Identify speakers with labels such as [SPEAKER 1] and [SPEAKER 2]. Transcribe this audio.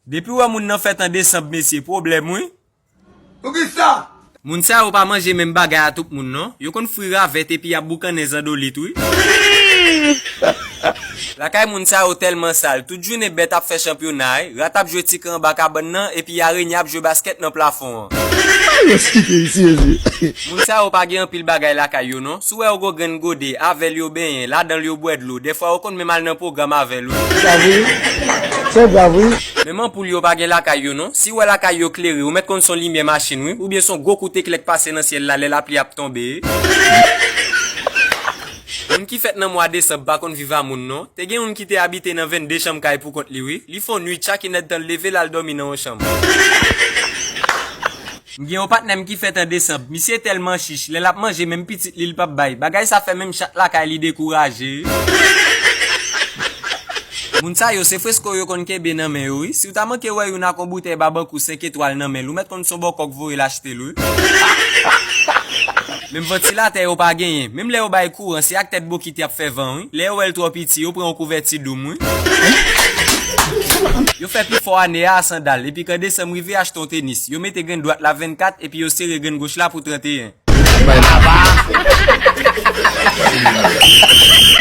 [SPEAKER 1] Depuis ou moun nan fait en décembre, messieurs, problème, oui?
[SPEAKER 2] Pour qui ça?
[SPEAKER 1] Moun sa ou pas manger même bagay à tout moun, non? Yo kon frira vet et puis y'a boucan les andolit, oui? La kay moun sa ou tellement sale, toute journée bête a fait championnat, ratap jouer tik en bas cabane nan, et puis y'a renyap jouer basket dans plafond. Moun sa ou pas gen pile bagay la kay yo, non? Sou ou go gen gode, avel yo ben, la dans yo boire de l'eau. Des fois ou kon même mal dans programme avel, oui?
[SPEAKER 3] C'est bravo.
[SPEAKER 1] Même pour yo pas gen la kay yo, non? Si ou la kay yo clairé, ou mettre kon son lumière machine, oui? Ou bien son gros côté klek passé dans ciel là, la pluie a tomber. Moun qui fait nan mois décembre pas kon vive à moun non. Te gen moun qui te habité dans 22 chambres kay pour compte li oui. Li font nuit chaque net dans lever la dormi dans une chambre. M'gen un partenaire qui fait en décembre, monsieur tellement chiche, le l'a manger même petit li pas bay. Bagay ça fait même chat la kay li décourager. Moun sa yo se fresco yo kon kebe nan men oui. Si ou ta manke wè yon a kon bouteille babankou 5 étoiles nan men, ou met kon son bon kok vo l'acheter lui. Même ventilateur yo pas gagné. Même les yo bay courant, si ak tête bo qui t'a fait vent, oui. Les yo el trop petit, yo prend un couverture doum, oui. Yo fait plus fort année à sandal et puis quand décembre rive acheter ton tennis, yo mette grain droite la 24 et puis yo serre grain gauche là pour 31.